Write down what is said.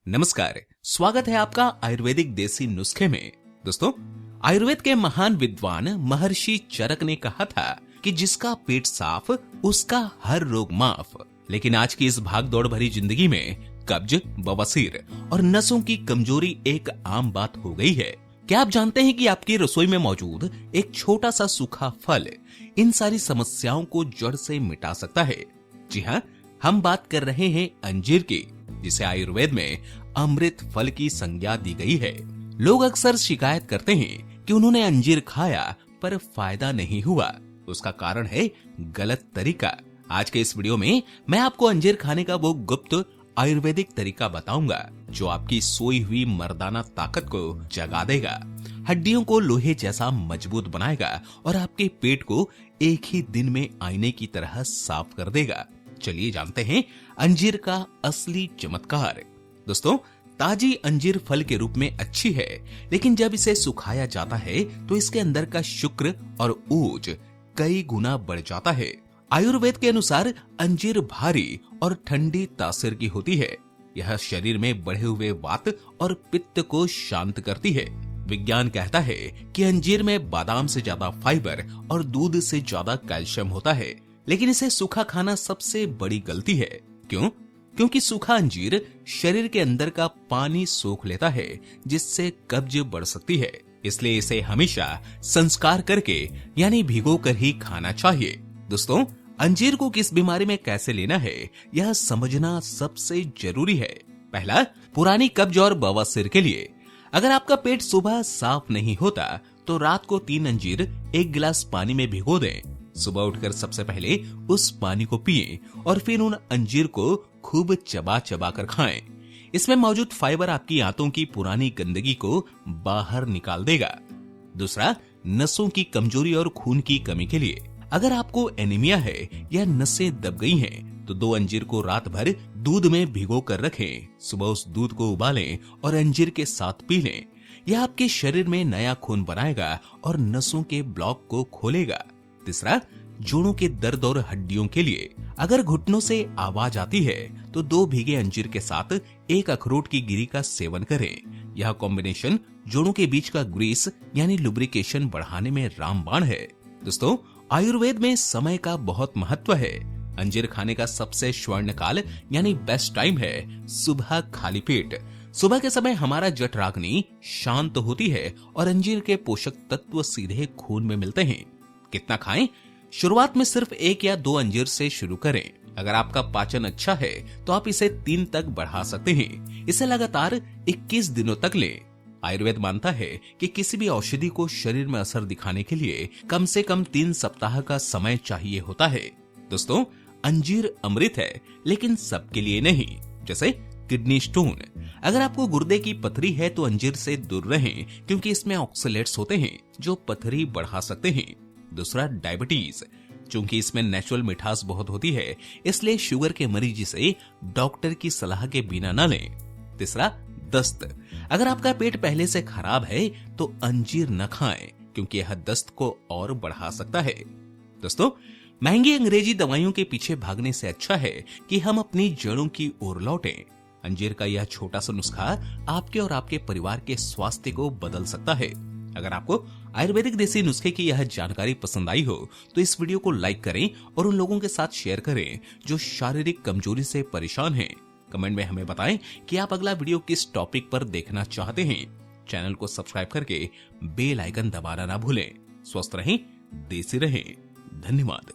नमस्कार, स्वागत है आपका आयुर्वेदिक देसी नुस्खे में। दोस्तों, आयुर्वेद के महान विद्वान महर्षि चरक ने कहा था कि जिसका पेट साफ उसका हर रोग माफ। लेकिन आज की इस भाग दौड़ भरी जिंदगी में कब्ज, बवासीर और नसों की कमजोरी एक आम बात हो गई है। क्या आप जानते हैं कि आपकी रसोई में मौजूद एक छोटा सा सूखा फल इन सारी समस्याओं को जड़ से मिटा सकता है? जी हाँ, हम बात कर रहे हैं अंजीर की, जिसे आयुर्वेद में अमृत फल की संज्ञा दी गई है। लोग अक्सर शिकायत करते हैं कि उन्होंने अंजीर खाया पर फायदा नहीं हुआ। उसका कारण है गलत तरीका। आज के इस वीडियो में मैं आपको अंजीर खाने का वो गुप्त आयुर्वेदिक तरीका बताऊंगा जो आपकी सोई हुई मर्दाना ताकत को जगा देगा, हड्डियों को लोहे जैसा मजबूत बनाएगा और आपके पेट को एक ही दिन में आईने की तरह साफ कर देगा। चलिए जानते हैं अंजीर का असली चमत्कार। दोस्तों, ताजी अंजीर फल के रूप में अच्छी है, लेकिन जब इसे सुखाया जाता है तो इसके अंदर का शुक्र और ऊर्ज कई गुना बढ़ जाता है। आयुर्वेद के अनुसार अंजीर भारी और ठंडी तासीर की होती है। यह शरीर में बढ़े हुए वात और पित्त को शांत करती है। विज्ञान कहता है कि अंजीर में बादाम से ज्यादा फाइबर और दूध से ज्यादा कैल्शियम होता है, लेकिन इसे सूखा खाना सबसे बड़ी गलती है। क्यों? क्योंकि सूखा अंजीर शरीर के अंदर का पानी सोख लेता है, जिससे कब्ज बढ़ सकती है। इसलिए इसे हमेशा संस्कार करके यानी भिगो कर ही खाना चाहिए। दोस्तों, अंजीर को किस बीमारी में कैसे लेना है यह समझना सबसे जरूरी है। पहला, पुरानी कब्ज और बवासीर के लिए अगर आपका पेट सुबह साफ नहीं होता तो रात को 3 अंजीर 1 गिलास पानी में भिगो दें। सुबह उठकर सबसे पहले उस पानी को पिएं और फिर उन अंजीर को खूब चबा चबा कर खाएं। इसमें मौजूद फाइबर आपकी आंतों की पुरानी गंदगी को बाहर निकाल देगा। दूसरा, नसों की कमजोरी और खून की कमी के लिए अगर आपको एनीमिया है या नसें दब गई हैं, तो 2 अंजीर को रात भर दूध में भिगो कर रखें। सुबह उस दूध को उबालें और अंजीर के साथ पी लें। यह आपके शरीर में नया खून बनाएगा और नसों के ब्लॉक को खोलेगा। तीसरा, जोड़ों के दर्द और हड्डियों के लिए अगर घुटनों से आवाज आती है तो 2 भीगे अंजीर के साथ 1 अखरोट की गिरी का सेवन करें। यह कॉम्बिनेशन जोड़ों के बीच का ग्रीस यानी लुब्रिकेशन बढ़ाने में रामबाण है। दोस्तों, आयुर्वेद में समय का बहुत महत्व है। अंजीर खाने का सबसे स्वर्ण काल यानी बेस्ट टाइम है सुबह खाली पेट। सुबह के समय हमारा जठराग्नि शांत होती है और अंजीर के पोषक तत्व सीधे खून में मिलते हैं। कितना खाएं? शुरुआत में सिर्फ 1 या 2 अंजीर से शुरू करें। अगर आपका पाचन अच्छा है तो आप इसे 3 तक बढ़ा सकते हैं। इसे लगातार 21 दिनों तक लें। आयुर्वेद मानता है कि किसी भी औषधि को शरीर में असर दिखाने के लिए कम से कम 3 सप्ताह का समय चाहिए होता है। दोस्तों, अंजीर अमृत है, लेकिन सबके लिए नहीं। जैसे किडनी स्टोन, अगर आपको गुर्दे की पथरी है तो अंजीर से दूर रहें, क्योंकि इसमें ऑक्सलेट्स होते हैं जो पथरी बढ़ा सकते हैं। दूसरा, डायबिटीज, चूंकि इसमें नेचुरल मिठास बहुत होती है, इसलिए शुगर के मरीज इसे डॉक्टर की सलाह के बिना न लें। तीसरा, दस्त, अगर आपका पेट पहले से खराब है तो अंजीर न खाएं, क्योंकि यह दस्त को और बढ़ा सकता है। दोस्तों, महंगी अंग्रेजी दवाइयों के पीछे भागने से अच्छा है कि हम अपनी जड़ों की ओर लौटें। अंजीर का यह छोटा सा नुस्खा आपके और आपके परिवार के स्वास्थ्य को बदल सकता है। अगर आपको आयुर्वेदिक देसी नुस्खे की यह जानकारी पसंद आई हो तो इस वीडियो को लाइक करें और उन लोगों के साथ शेयर करें जो शारीरिक कमजोरी से परेशान हैं। कमेंट में हमें बताएं कि आप अगला वीडियो किस टॉपिक पर देखना चाहते हैं। चैनल को सब्सक्राइब करके बेल आइकन दबाना ना भूलें। स्वस्थ रहें, देसी रहें। धन्यवाद।